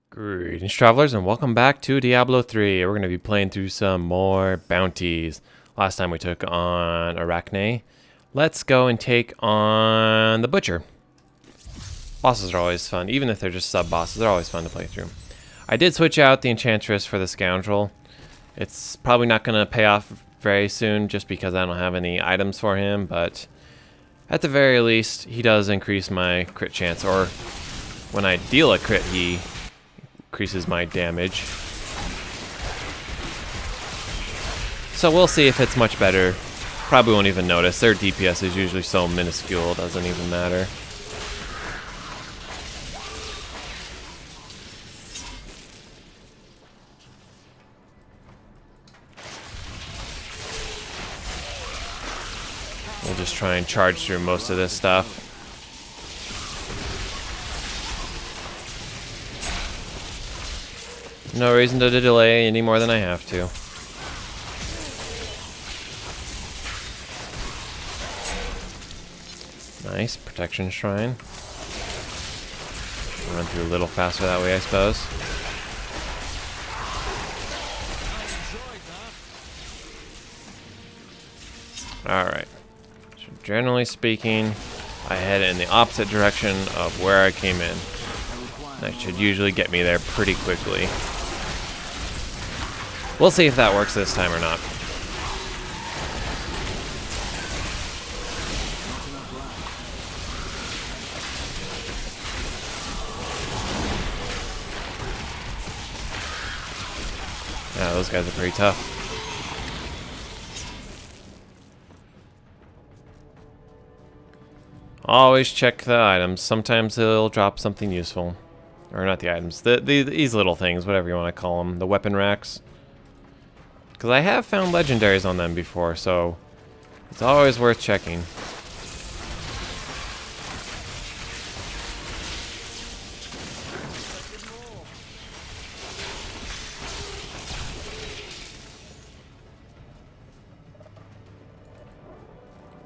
Greetings, travelers, and welcome back to Diablo 3. We're going to be playing through some more bounties. Last time we took on Arachne. Let's go and take on the Butcher. Bosses are always fun, even if they're just sub-bosses. They're always fun to play through. I did switch out the Enchantress for the Scoundrel. It's probably not going to pay off very soon just because I don't have any items for him, but at the very least, he does increase my crit chance, or when I deal a crit, he increases my damage. So we'll see if it's much better. Probably won't even notice. Their DPS is usually so minuscule, it doesn't even matter. We'll just try and charge through most of this stuff. No reason to delay any more than I have to. Nice, protection shrine. Run through a little faster that way, I suppose. Alright. So generally speaking, I head in the opposite direction of where I came in. That should usually get me there pretty quickly. We'll see if that works this time or not. Yeah, those guys are pretty tough. Always check the items. Sometimes they'll drop something useful. Or not the items. These little things, whatever you want to call them. The weapon racks. Because I have found legendaries on them before, so it's always worth checking.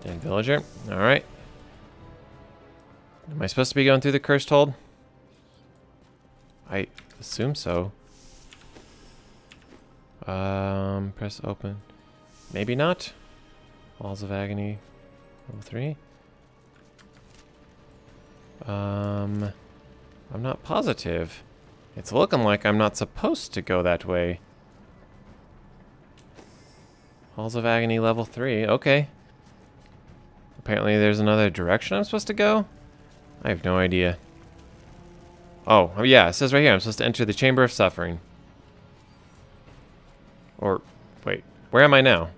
Dead villager. Alright. Am I supposed to be going through the cursed hold? I assume so. Press open. Maybe not. Walls of Agony. Level 3. I'm not positive. It's looking like I'm not supposed to go that way. Halls of Agony level 3. Okay. Apparently there's another direction I'm supposed to go? I have no idea. Oh, yeah, it says right here I'm supposed to enter the Chamber of Suffering. Or, wait, where am I now?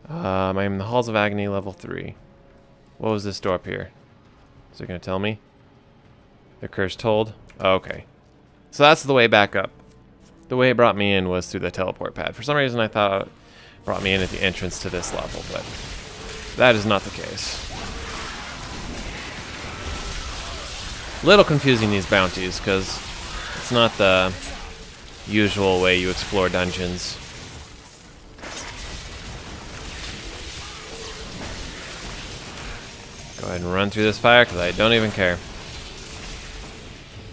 I'm in the Halls of Agony level 3. What was this door up here? Is it going to tell me? The cursed hold? Oh, okay. So that's the way back up. The way it brought me in was through the teleport pad. For some reason I thought it brought me in at the entrance to this level, but that is not the case. Little confusing, these bounties, because it's not the usual way you explore dungeons. Go ahead and run through this fire because I don't even care.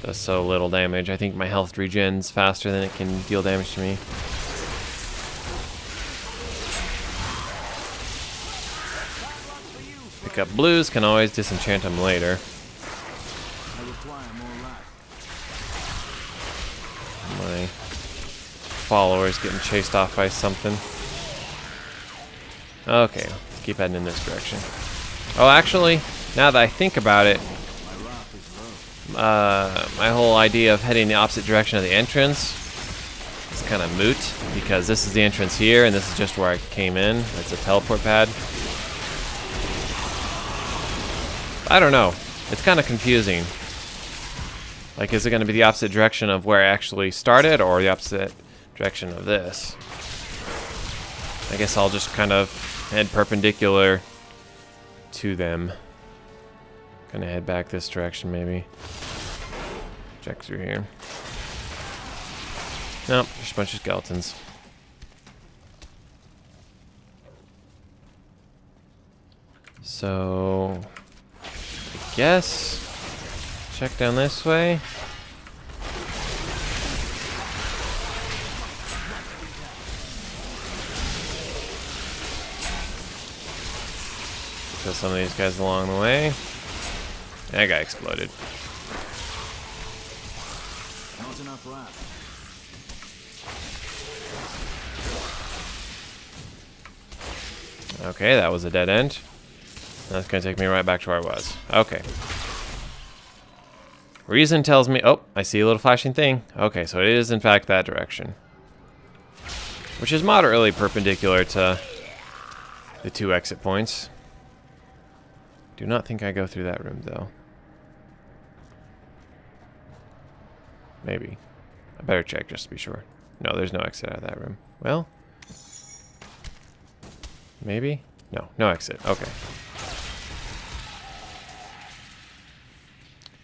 Does so little damage. I think my health regens faster than it can deal damage to me. Pick up blues, can always disenchant them later. My followers getting chased off by something. Okay, let's keep heading in this direction. Oh, actually, now that I think about it, my whole idea of heading the opposite direction of the entrance is kind of moot, because this is the entrance here, and this is just where I came in. It's a teleport pad. I don't know. It's kind of confusing. Like, is it going to be the opposite direction of where I actually started, or the opposite direction of this? I guess I'll just kind of head perpendicular to them. Gonna head back this direction, maybe. Check through here. Nope, just a bunch of skeletons. So, I guess check down this way. Kill some of these guys along the way. That guy exploded. Not enough wrap. Okay, that was a dead end. That's gonna take me right back to where I was. Okay. Reason tells me... Oh, I see a little flashing thing. Okay, so it is in fact that direction. Which is moderately perpendicular to the 2 exit points. Do not think I go through that room, though. Maybe. I better check just to be sure. No, there's no exit out of that room. Well... Maybe? No, no exit. Okay.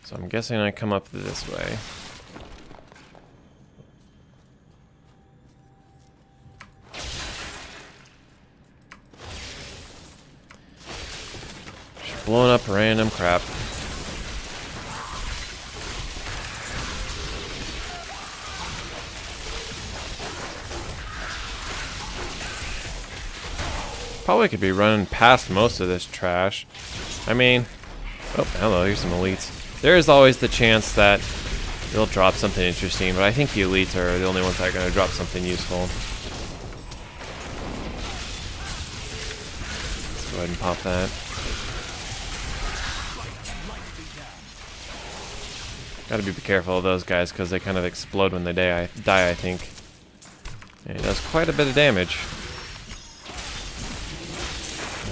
So I'm guessing I come up this way. Just blowing up random crap. Probably could be running past most of this trash. I mean... Oh, hello, here's some elites. There is always the chance that they'll drop something interesting, but I think the elites are the only ones that are going to drop something useful. Let's go ahead and pop that. Gotta be careful of those guys because they kind of explode when they die, I think. And it does quite a bit of damage.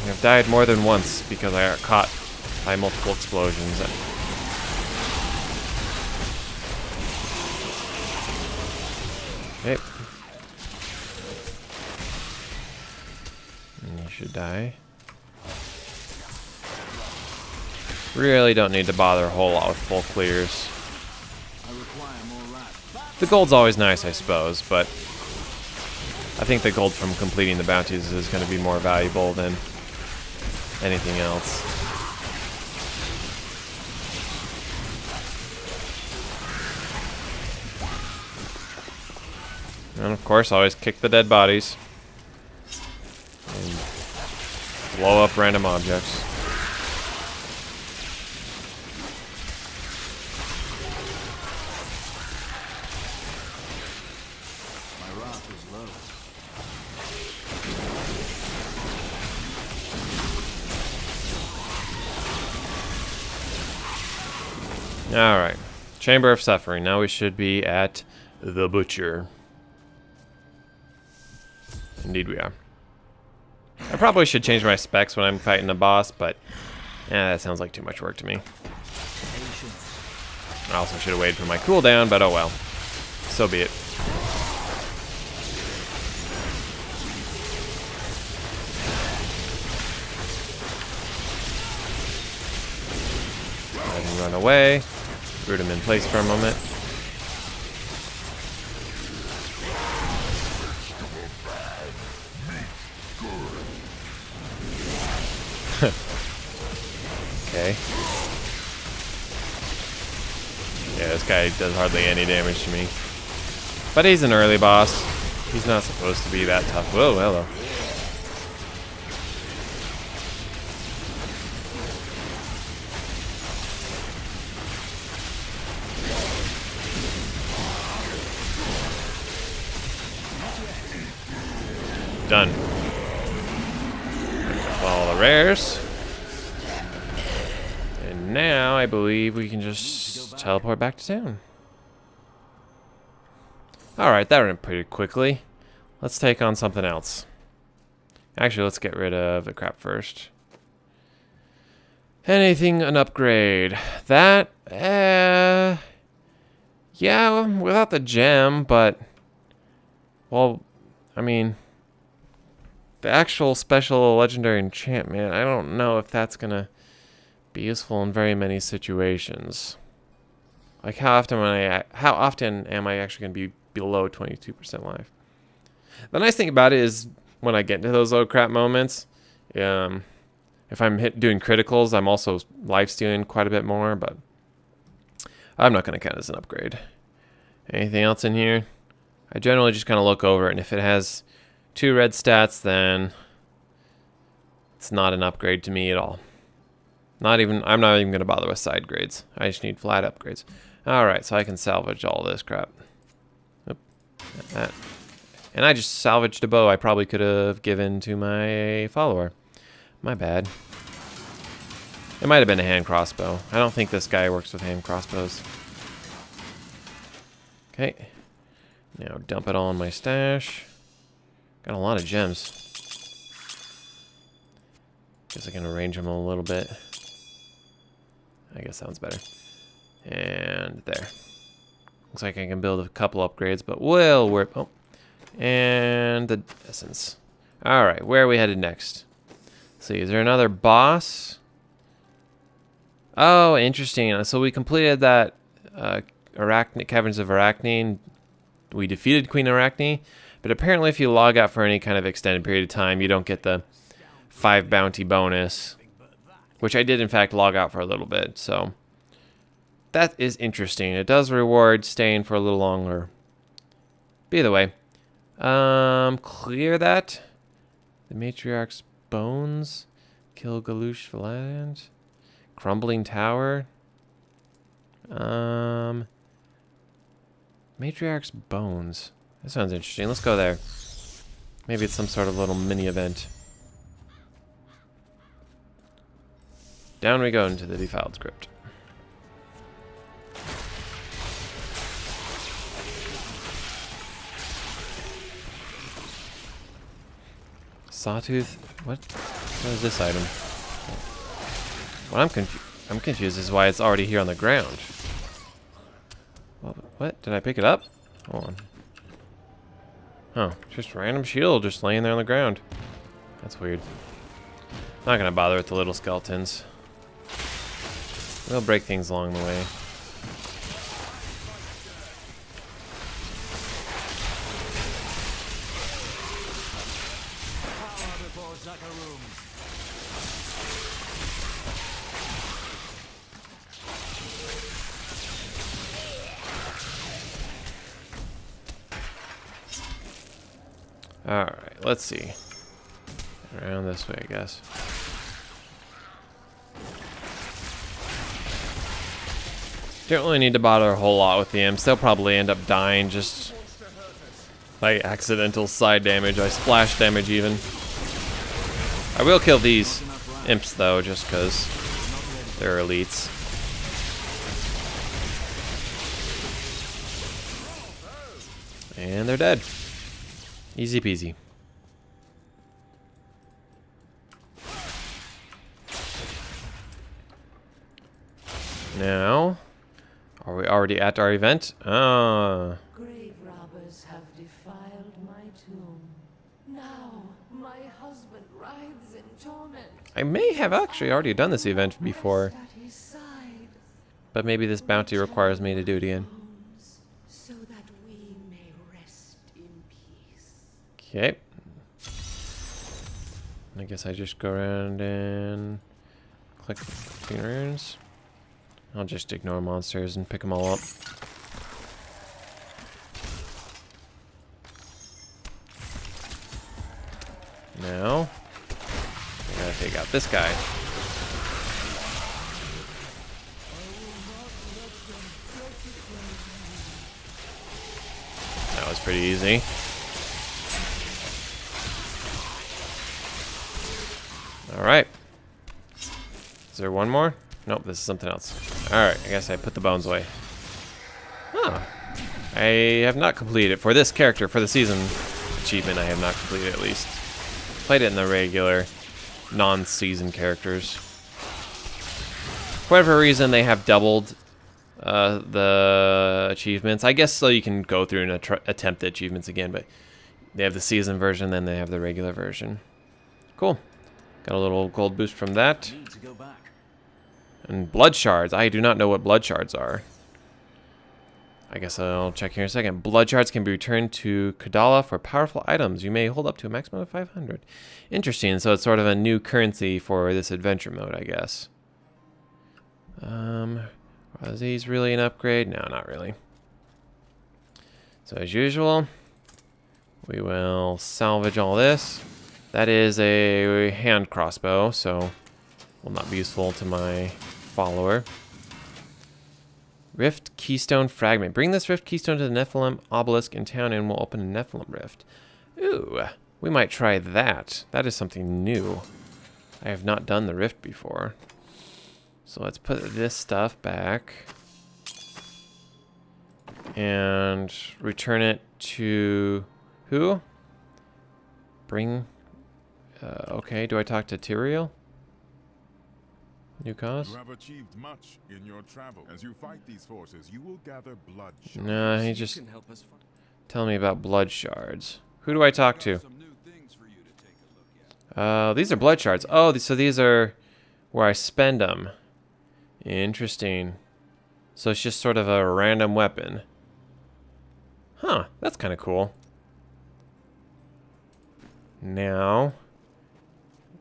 I've died more than once because I got caught by multiple explosions. Okay. And you should die. Really don't need to bother a whole lot with full clears. The gold's always nice, I suppose, but I think the gold from completing the bounties is going to be more valuable than anything else. And of course, always kick the dead bodies. And blow up random objects. My wrath is low. Alright. Chamber of Suffering. Now we should be at the Butcher. Indeed we are. I probably should change my specs when I'm fighting a boss, but that sounds like too much work to me. I also should have waited for my cooldown, but oh well. So be it. Go ahead and run away. Root him in place for a moment. Okay. Yeah, this guy does hardly any damage to me. But he's an early boss. He's not supposed to be that tough. Whoa, hello. Done. All the rares. And now I believe we can just teleport back to town. Alright, that went pretty quickly. Let's take on something else. Actually, let's get rid of the crap first. Anything an upgrade? That, yeah, without the gem, but, well, I mean, the actual special legendary enchantment, I don't know if that's gonna be useful in very many situations. Like how often am I actually gonna be below 22% life? The nice thing about it is when I get into those low crap moments, if I'm doing criticals, I'm also life stealing quite a bit more, but I'm not going to count it as an upgrade. Anything else in here? I generally just kind of look over it, and if it has 2 red stats, then it's not an upgrade to me at all. I'm not even going to bother with side grades. I just need flat upgrades. Alright, so I can salvage all this crap. Oop, that. And I just salvaged a bow I probably could have given to my follower. My bad. It might have been a hand crossbow. I don't think this guy works with hand crossbows. Okay. Now dump it all in my stash. Got a lot of gems. Guess I can arrange them a little bit. I guess sounds better. And there. Looks like I can build a couple upgrades, but oh. And the essence. Alright, where are we headed next? Let's see, is there another boss? Oh, interesting. So we completed that Caverns of Arachne. We defeated Queen Arachne, but apparently if you log out for any kind of extended period of time, you don't get the 5 bounty bonus, which I did in fact log out for a little bit, so that is interesting. It does reward staying for a little longer. But either way, clear that. The Matriarch's Bones, kill Galush Valand, Crumbling Tower. Matriarch's Bones. That sounds interesting. Let's go there. Maybe it's some sort of little mini event. Down we go into the Defiled Crypt. Sawtooth? What is this item? What I'm confused is why it's already here on the ground. What? Did I pick it up? Hold on. Oh, just random shield just laying there on the ground. That's weird. Not gonna bother with the little skeletons. They'll break things along the way. Alright, let's see. Around this way, I guess. Don't really need to bother a whole lot with the imps. They'll probably end up dying just by accidental side damage. I splash damage even. I will kill these imps though, just because they're elites. And they're dead. Easy peasy. Now, are we already at our event? Grave robbers have defiled my tomb. Now my husband writhes in torment. I may have actually already done this event before, At his side, but maybe this bounty requires me to do it again. so that we may rest in peace. Okay. I guess I just go around and click green runes. I'll just ignore monsters and pick them all up. Now, I gotta take out this guy. That was pretty easy. Alright. Is there one more? Nope, this is something else. Alright, I guess I put the bones away. Huh. I have not completed it. For this character, for the season achievement, I have not completed at least. Played it in the regular, non-season characters. For whatever reason, they have doubled the achievements. I guess so you can go through and attempt the achievements again, but they have the season version, then they have the regular version. Cool. Got a little gold boost from that. Need to go back. And blood shards. I do not know what blood shards are. I guess I'll check here in a second. Blood shards can be returned to Kadala for powerful items. You may hold up to a maximum of 500. Interesting. So it's sort of a new currency for this adventure mode, I guess. Are these really an upgrade? No, not really. So as usual, we will salvage all this. That is a hand crossbow, so will not be useful to my follower. Rift Keystone Fragment. Bring this Rift Keystone to the Nephalem Obelisk in town and we'll open a Nephalem Rift. Ooh, we might try that. That is something new. I have not done the Rift before. So let's put this stuff back. And return it to... who? Bring... okay, do I talk to Tyrael? New cause? You have achieved much in your travel. As you fight these forces, you will gather blood shards. No, he just tell me about blood shards. Who do I talk to? These are blood shards. Oh, so these are where I spend them. Interesting. So it's just sort of a random weapon. Huh, that's kind of cool. Now,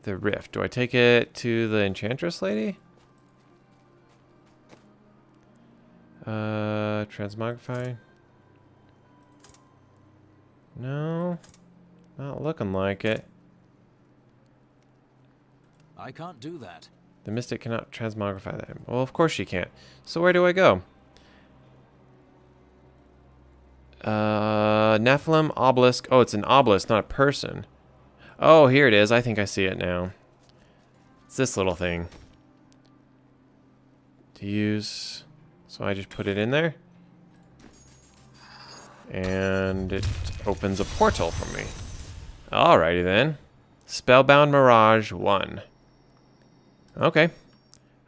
the rift. Do I take it to the enchantress lady? Transmogrify. No, not looking like it. I can't do that. The mystic cannot transmogrify that. Well, of course she can't. So where do I go? Nephalem Obelisk. Oh, it's an obelisk, not a person. Oh, here it is. I think I see it now. It's this little thing. To use... So I just put it in there. And it opens a portal for me. Alrighty then. Spellbound Mirage 1. Okay.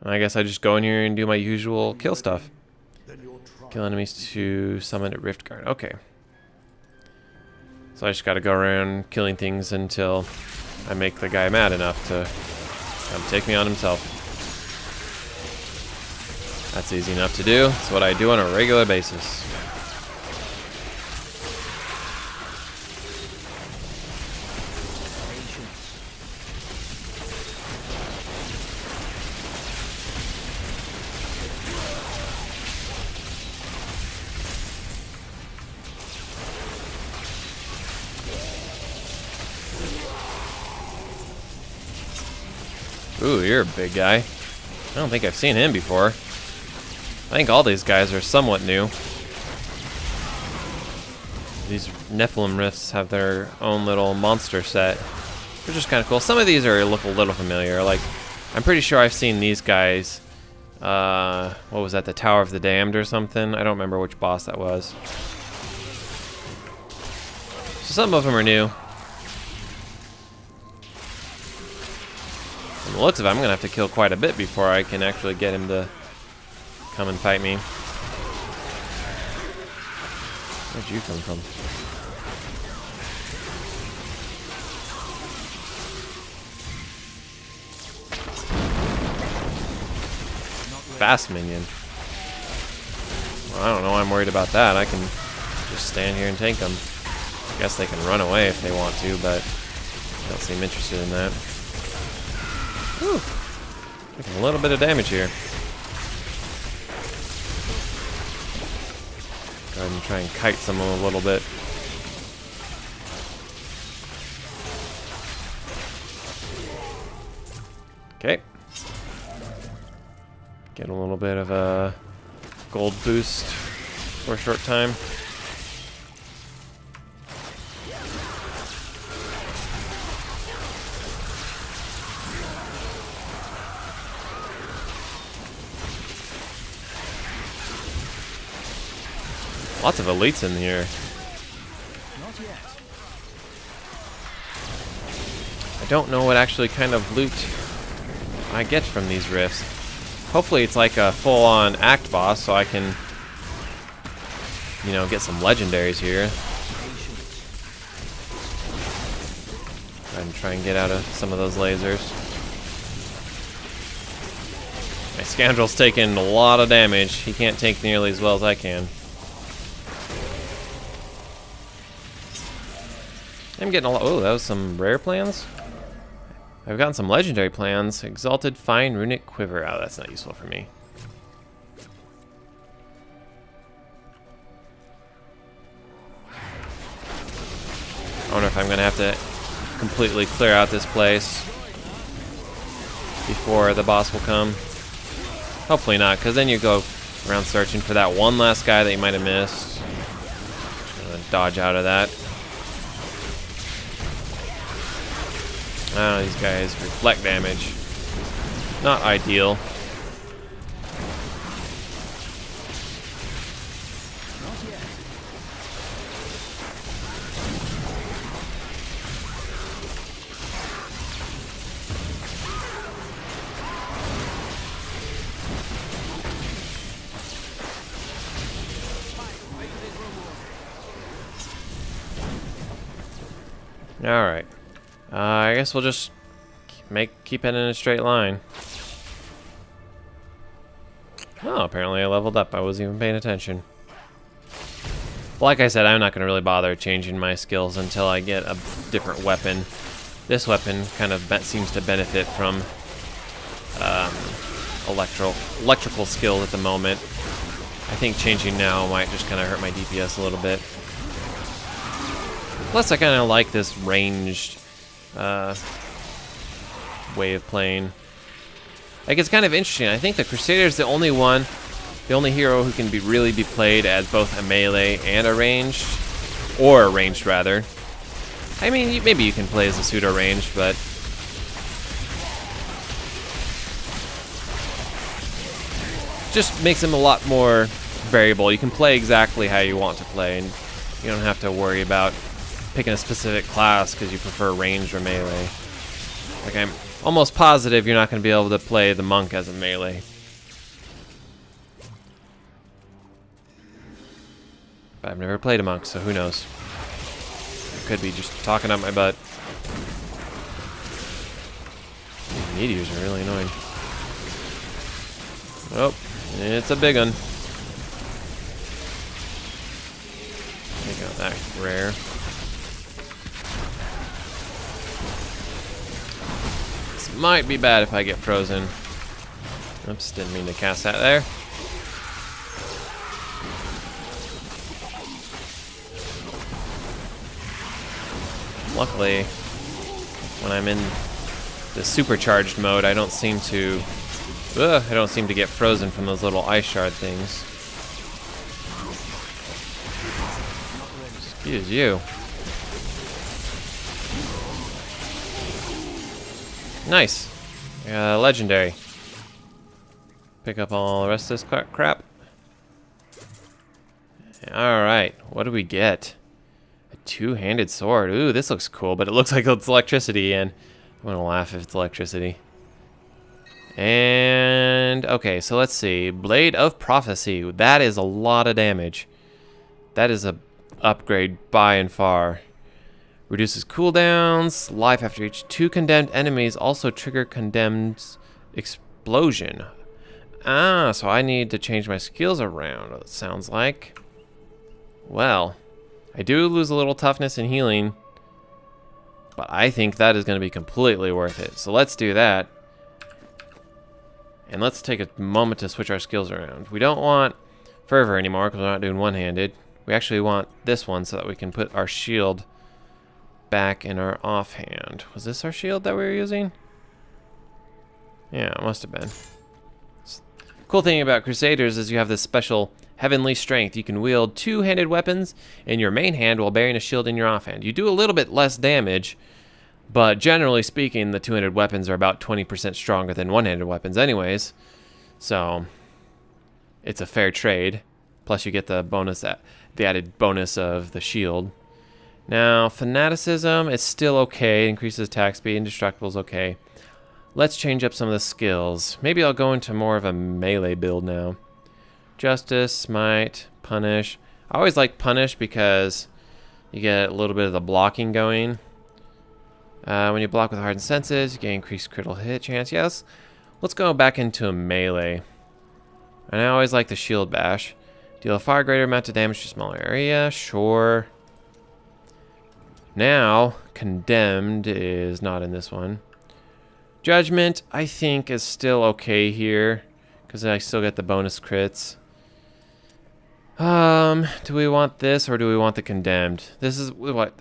I guess I just go in here and do my usual kill stuff. Kill enemies to summon a Rift Guard. Okay. So I just gotta go around killing things until I make the guy mad enough to take me on himself. That's easy enough to do. It's what I do on a regular basis. Ooh, you're a big guy. I don't think I've seen him before. I think all these guys are somewhat new. These Nephalem Rifts have their own little monster set, which is kind of cool. Some of these look a little familiar. Like, I'm pretty sure I've seen these guys. What was that? The Tower of the Damned or something? I don't remember which boss that was. So some of them are new. From the looks of it, I'm going to have to kill quite a bit before I can actually get him to come and fight me. Where'd you come from? Fast minion. Well, I don't know why I'm worried about that. I can just stand here and take them. I guess they can run away if they want to, but I don't seem interested in that. Whew. Taking a little bit of damage here. Go ahead and try and kite some of them a little bit. Okay. Get a little bit of a gold boost for a short time. Lots of elites in here. Not yet. I don't know what actually kind of loot I get from these rifts. Hopefully it's like a full-on act boss so I can, you know, get some legendaries here. Go ahead and try and get out of some of those lasers. My scoundrel's taking a lot of damage. He can't take nearly as well as I can. I'm getting a lot. Oh, that was some rare plans. I've gotten some legendary plans. Exalted Fine Runic Quiver. Oh, that's not useful for me. I wonder if I'm going to have to completely clear out this place before the boss will come. Hopefully not, because then you go around searching for that one last guy that you might have missed. And then dodge out of that. These guys reflect damage. Not ideal. Alright. I guess we'll just keep it in a straight line. Oh, apparently I leveled up. I wasn't even paying attention. Like I said, I'm not going to really bother changing my skills until I get a different weapon. This weapon kind of seems to benefit from electrical skills at the moment. I think changing now might just kind of hurt my DPS a little bit. Plus, I kind of like this ranged way of playing. Like, it's kind of interesting. I think the Crusader's the only hero who can really be played as both a melee and a ranged, or a ranged rather. I mean, maybe you can play as a pseudo ranged, but just makes him a lot more variable. You can play exactly how you want to play, and you don't have to worry about picking a specific class because you prefer ranged or melee. Like, I'm almost positive you're not going to be able to play the monk as a melee. But I've never played a monk, so who knows? I could be just talking up my butt. These meteors are really annoying. Oh, it's a big one. Take out that rare. This might be bad if I get frozen. Oops, didn't mean to cast that there. Luckily, when I'm in the supercharged mode, I don't seem to get frozen from those little ice shard things. Excuse you. Nice. Legendary. Pick up all the rest of this crap. Alright, what do we get? A two-handed sword. Ooh, this looks cool, but it looks like it's electricity, and I'm gonna laugh if it's electricity. And okay, so let's see. Blade of Prophecy. That is a lot of damage. That is a upgrade by and far. Reduces cooldowns. Life after each 2 condemned enemies. Also trigger condemned explosion. Ah, so I need to change my skills around, it sounds like. Well, I do lose a little toughness and healing, but I think that is going to be completely worth it. So let's do that. And let's take a moment to switch our skills around. We don't want Fervor anymore because we're not doing one-handed. We actually want this one so that we can put our shield back in our offhand. Was this our shield that we were using? Yeah, it must have been. Cool thing about Crusaders is you have this special heavenly strength. You can wield 2-handed weapons in your main hand while bearing a shield in your offhand. You do a little bit less damage, but generally speaking, the 2-handed weapons are about 20% stronger than 1-handed weapons anyways. So it's a fair trade. Plus you get the added bonus of the shield. Now, Fanaticism is still okay. Increases attack speed. Indestructible is okay. Let's change up some of the skills. Maybe I'll go into more of a melee build now. Justice, Smite, Punish. I always like Punish because you get a little bit of the blocking going. When you block with hardened senses, you get increased critical hit chance. Yes. Let's go back into a melee. And I always like the Shield Bash. Deal a far greater amount of damage to a smaller area. Sure. Now, Condemned is not in this one. Judgment, I think, is still okay here, because I still get the bonus crits. Do we want this, or do we want the Condemned? This is what...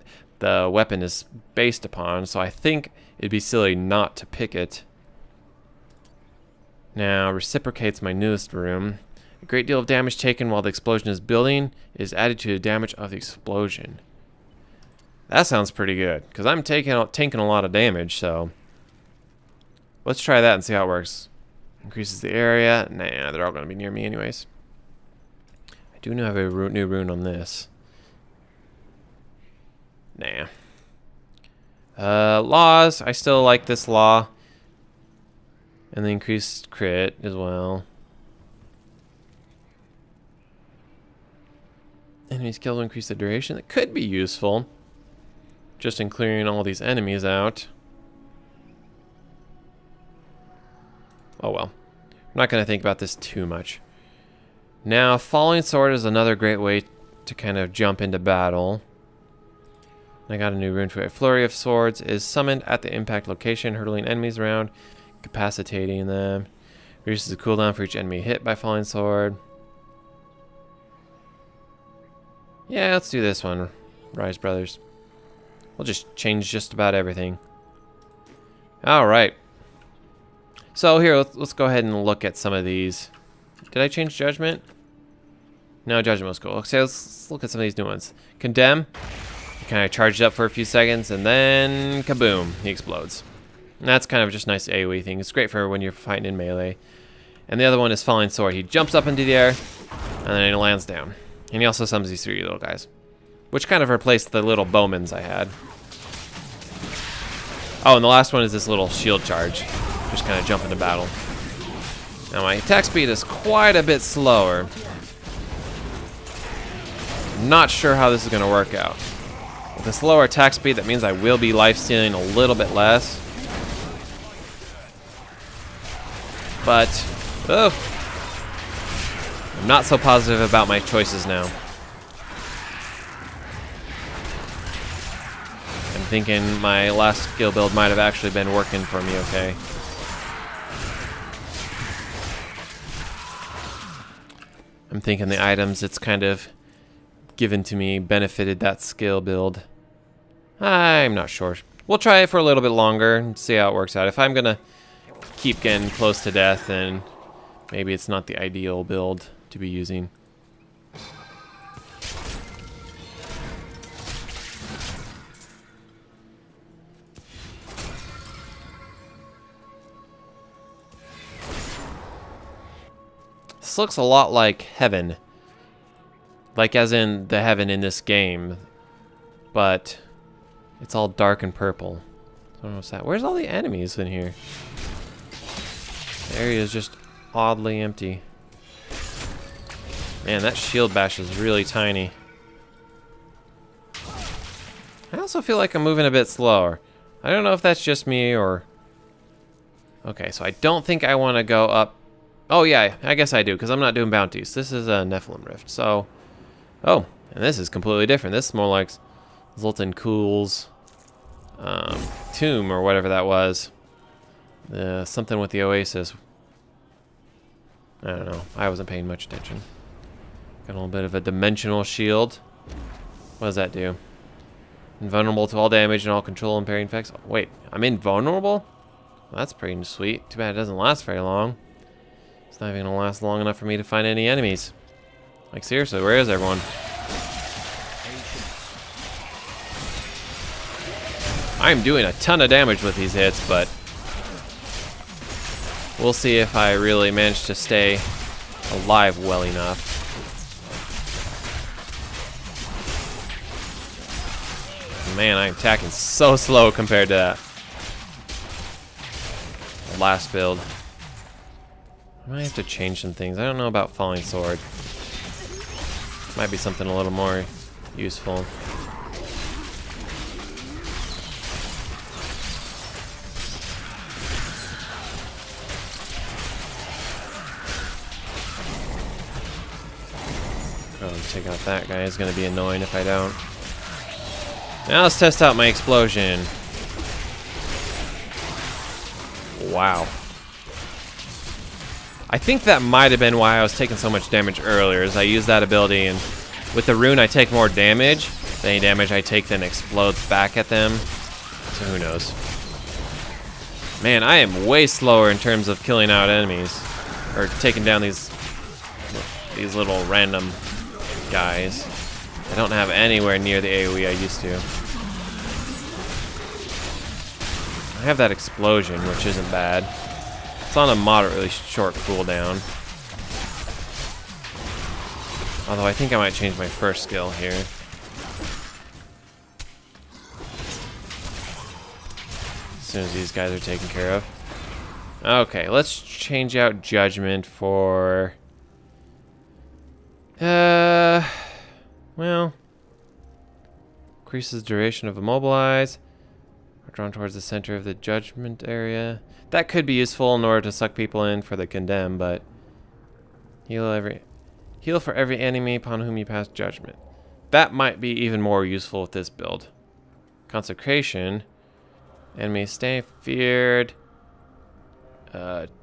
the weapon is based upon, so I think it'd be silly not to pick it. Now, reciprocates my newest room. A great deal of damage taken while the explosion is building is added to the damage of the explosion. That sounds pretty good, because I'm tanking a lot of damage, so... Let's try that and see how it works. Increases the area. Nah, they're all going to be near me anyways. I do have a new rune on this. Nah. Laws. I still like this law. And the increased crit as well. Enemies killed will increase the duration. That could be useful. Just in clearing all these enemies out. Oh well. I'm not going to think about this too much. Now, Falling Sword is another great way to kind of jump into battle. I got a new rune for it. Flurry of Swords is summoned at the impact location, hurtling enemies around, incapacitating them. Reduces the cooldown for each enemy hit by Falling Sword. Yeah, let's do this one, Rise Brothers. We'll just change just about everything. Alright. So here, let's go ahead and look at some of these. Did I change Judgment? No, Judgment was cool. Okay, let's look at some of these new ones. Condemn. Kind of charged up for a few seconds, and then kaboom, he explodes. And that's kind of just a nice AoE thing. It's great for when you're fighting in melee. And the other one is Falling Sword. He jumps up into the air, and then he lands down. And he also summons these three little guys, which kind of replaced the little bowmans I had. Oh, and the last one is this little shield charge. Just kind of jump into battle. Now my attack speed is quite a bit slower. I'm not sure how this is going to work out. With a slower attack speed, that means I will be life-stealing a little bit less. But, oh, I'm not so positive about my choices now. I'm thinking my last skill build might have actually been working for me okay. I'm thinking the items it's kind of given to me benefited that skill build. I'm not sure. We'll try it for a little bit longer and see how it works out. If I'm gonna keep getting close to death, then maybe it's not the ideal build to be using. This looks a lot like heaven. Like as in the heaven in this game. But it's all dark and purple. I don't know what's that. Where's all the enemies in here? The area is just oddly empty. Man, that shield bash is really tiny. I also feel like I'm moving a bit slower. I don't know if that's just me or... Okay, so I don't think I want to go up. Oh yeah, I guess I do, because I'm not doing bounties. This is a Nephalem Rift, so... Oh, and this is completely different. This is more like Zoltan Kuhl's tomb, or whatever that was. Something with the Oasis. I don't know. I wasn't paying much attention. Got a little bit of a dimensional shield. What does that do? Invulnerable to all damage and all control and parrying effects. Oh, wait, I'm invulnerable? Well, that's pretty sweet. Too bad it doesn't last very long. It's not even gonna last long enough for me to find any enemies. Like seriously, where is everyone? I'm doing a ton of damage with these hits, but we'll see if I really manage to stay alive well enough. Man, I'm attacking so slow compared to that last build. I might have to change some things. I don't know about Falling Sword. Might be something a little more useful. Oh, take out that guy. It's gonna be annoying if I don't. Now let's test out my explosion. Wow. I think that might have been why I was taking so much damage earlier, is I used that ability, and with the rune I take more damage, Any damage I take then explodes back at them. So who knows. Man, I am way slower in terms of killing out enemies. Or taking down these little random guys. I don't have anywhere near the AoE I used to. I have that explosion, which isn't bad. It's on a moderately short cooldown. Although I think I might change my first skill here. As soon as these guys are taken care of. Okay, let's change out Judgment for... well... Increases duration of immobilize. We're drawn towards the center of the Judgment area. That could be useful in order to suck people in for the Condemn, but... Heal for every enemy upon whom you pass Judgment. That might be even more useful with this build. Consecration. Enemies stay feared.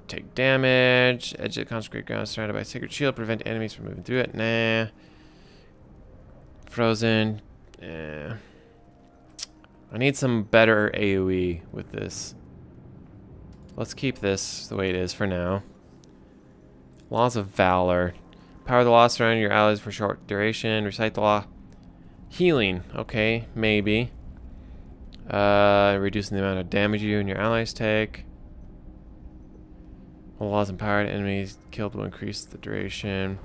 Take damage. Edge of the consecrated ground surrounded by a sacred shield. Prevent enemies from moving through it. Nah. Frozen. I need some better AoE with this. Let's keep this the way it is for now. Laws of Valor. Power the law surrounding your allies for short duration. Recite the law. Healing. Okay, maybe. Reducing the amount of damage you and your allies take. All laws empowered. Enemies killed will increase the duration.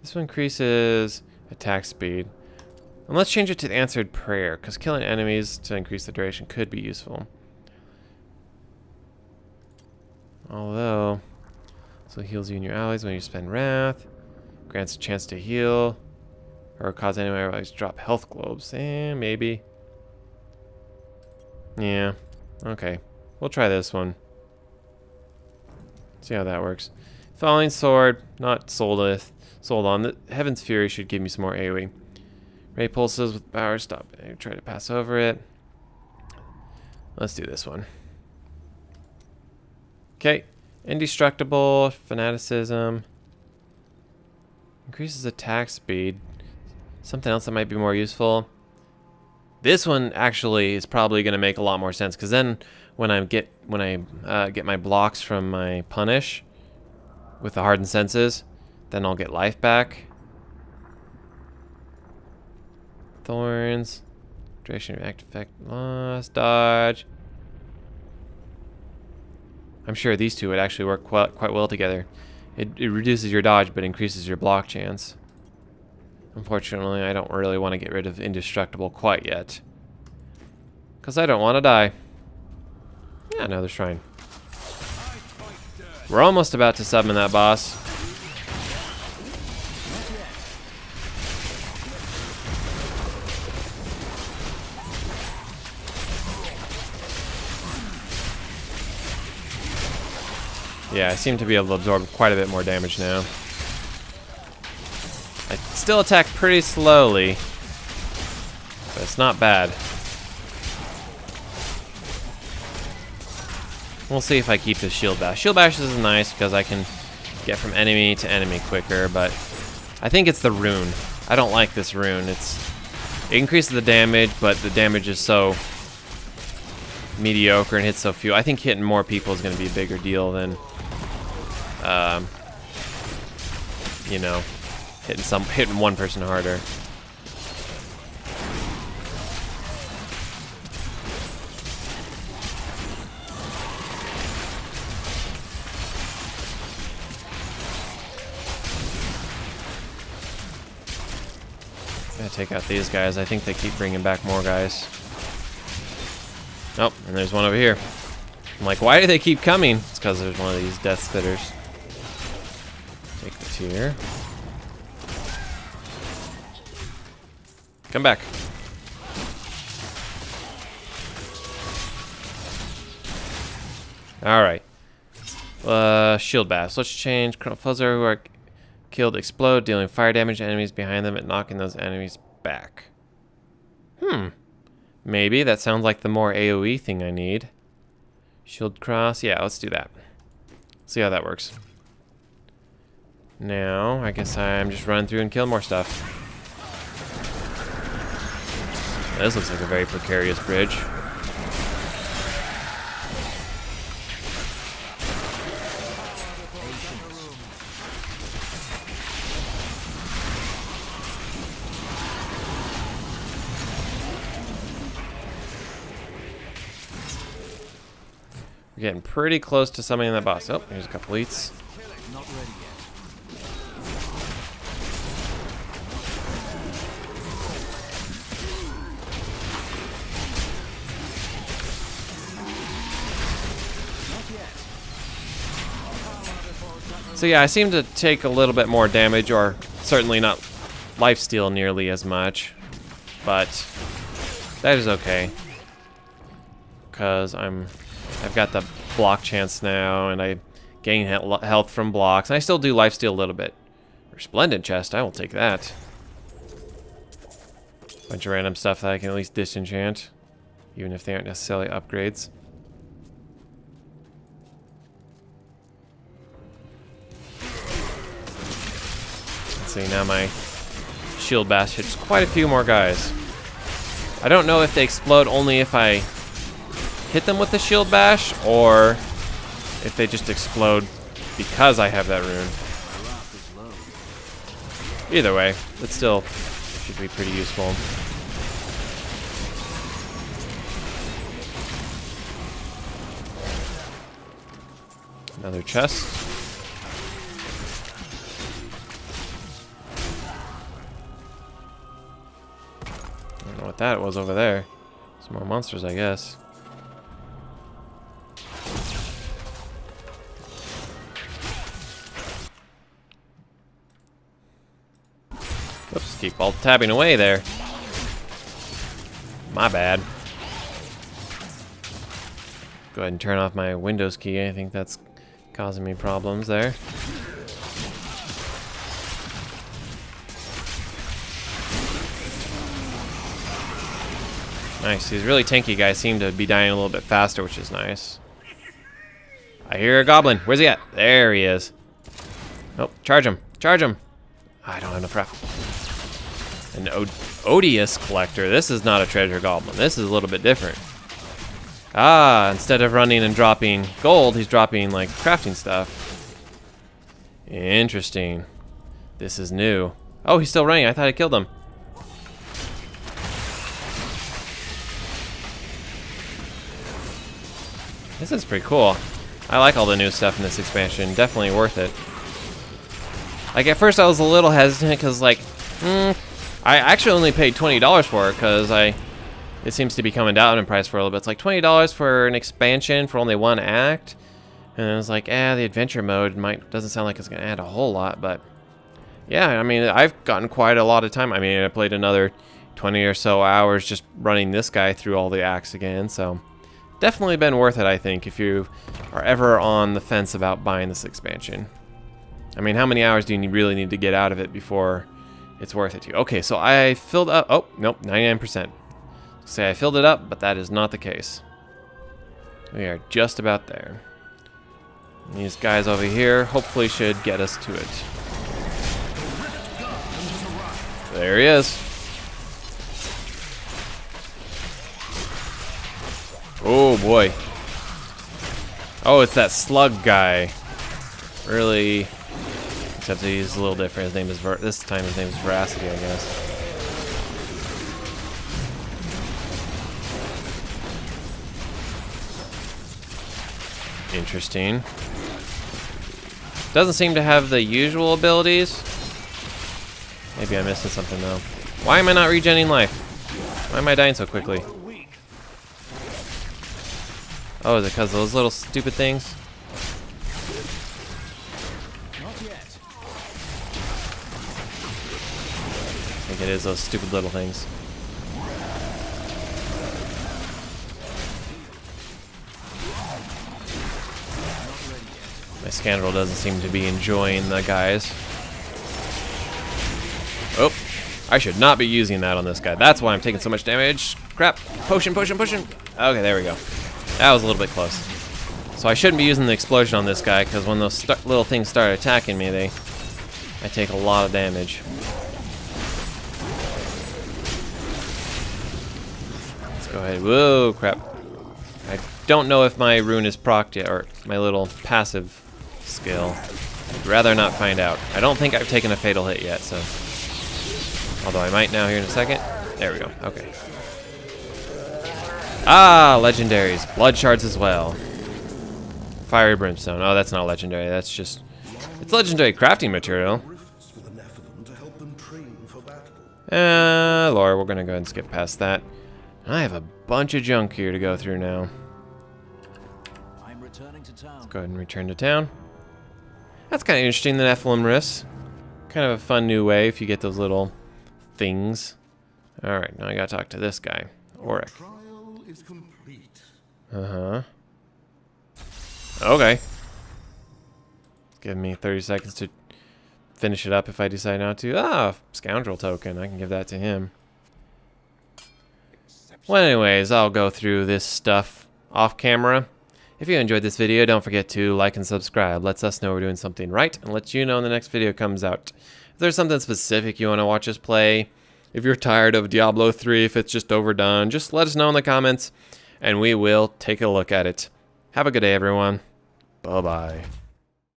This one increases attack speed. And let's change it to the answered prayer, because killing enemies to increase the duration could be useful. Although, so heals you and your allies when you spend wrath. Grants a chance to heal. Or cause enemy allies drop health globes. Maybe. Yeah. Okay. We'll try this one. See how that works. Falling Sword. Not sold on. The Heaven's Fury should give me some more AoE. Ray pulses with power. Stop. Try to pass over it. Let's do this one. Okay. Indestructible. Fanaticism. Increases attack speed. Something else that might be more useful. This one actually is probably going to make a lot more sense, because then when I get my blocks from my punish with the hardened senses, then I'll get life back. Thorns. Duration of active effect lost. Dodge. I'm sure these two would actually work quite well together. It reduces your dodge but increases your block chance. Unfortunately, I don't really want to get rid of Indestructible quite yet. Because I don't want to die. Yeah, another shrine. We're almost about to summon that boss. Yeah, I seem to be able to absorb quite a bit more damage now. I still attack pretty slowly, but it's not bad. We'll see if I keep this Shield Bash. Shield Bash is nice because I can get from enemy to enemy quicker, but I think it's the rune. I don't like this rune. It increases the damage, but the damage is so mediocre and hits so few. I think hitting more people is going to be a bigger deal than, you know, hitting one person harder. Gotta take out these guys. I think they keep bringing back more guys. Oh, and there's one over here. I'm like, why do they keep coming? It's because there's one of these death spitters. Take the tier. Come back. Alright. Shield Bash. Let's change. Fuzzer who are killed explode, dealing fire damage to enemies behind them and knocking those enemies back. Maybe. That sounds like the more AoE thing I need. Shield Cross. Yeah, let's do that. See how that works. Now, I guess I'm just running through and killing more stuff. This looks like a very precarious bridge. We're getting pretty close to summoning that boss. Oh, here's a couple eats. Not ready yet. So yeah, I seem to take a little bit more damage, or certainly not lifesteal nearly as much, but that is okay, because I've got the block chance now, and I gain health from blocks, and I still do lifesteal a little bit. Resplendent chest, I will take that. Bunch of random stuff that I can at least disenchant, even if they aren't necessarily upgrades. See, now my shield bash hits quite a few more guys. I don't know if they explode only if I hit them with the shield bash, or if they just explode because I have that rune. Either way, it still should be pretty useful. Another chest. I don't know what that was over there. Some more monsters, I guess. Oops, keep all tabbing away there. My bad. Go ahead and turn off my Windows key. I think that's causing me problems there. Nice. These really tanky guys seem to be dying a little bit faster, which is nice. I hear a goblin. Where's he at? There he is. Oh, charge him. Charge him. I don't have enough ref. An odious collector. This is not a treasure goblin. This is a little bit different. Ah, instead of running and dropping gold, he's dropping, like, crafting stuff. Interesting. This is new. Oh, he's still running. I thought I killed him. This is pretty cool. I like all the new stuff in this expansion. Definitely worth it. Like, at first I was a little hesitant because, like, I actually only paid $20 for it because it seems to be coming down in price for a little bit. It's like $20 for an expansion for only one act. And I was like, the adventure mode doesn't sound like it's going to add a whole lot, but yeah, I mean, I've gotten quite a lot of time. I mean, I played another 20 or so hours just running this guy through all the acts again, so definitely been worth it, I think, if you are ever on the fence about buying this expansion. I mean, how many hours do you really need to get out of it before it's worth it to you? Okay, so I filled up, oh, nope, 99%. Say I filled it up, but that is not the case. We are just about there. These guys over here hopefully should get us to it. There he is. Oh boy. Oh, it's that slug guy. Really, except he's a little different. His name is this time his name is Veracity, I guess. Interesting. Doesn't seem to have the usual abilities. Maybe I'm missing something though. Why am I not regenerating life? Why am I dying so quickly? Oh, is it because of those little stupid things? Not yet. I think it is those stupid little things. My Scandal doesn't seem to be enjoying the guys. Oh, I should not be using that on this guy. That's why I'm taking so much damage. Crap. Potion, potion, potion. Okay, there we go. That was a little bit close. So I shouldn't be using the explosion on this guy, because when those little things start attacking me, they I take a lot of damage. Let's go ahead. Whoa, crap. I don't know if my rune is procced yet, or my little passive skill. I'd rather not find out. I don't think I've taken a fatal hit yet, so. Although I might now here in a second. There we go. Okay. Ah, legendaries. Blood shards as well. Fiery brimstone. Oh, that's not legendary. That's just... It's legendary crafting material. Lore, we're going to go ahead and skip past that. I have a bunch of junk here to go through now. I'm returning to town. Let's go ahead and return to town. That's kind of interesting, the Nephalem Rifts. Kind of a fun new way if you get those little things. Alright, now I gotta talk to this guy. Auric. Uh-huh. Okay. Give me 30 seconds to finish it up if I decide not to. Ah, scoundrel token. I can give that to him. Well, anyways, I'll go through this stuff off camera. If you enjoyed this video, don't forget to like and subscribe. Lets us know we're doing something right and lets you know when the next video comes out. If there's something specific you want to watch us play, if you're tired of Diablo 3, if it's just overdone, just let us know in the comments and we will take a look at it. Have a good day, everyone. Bye-bye.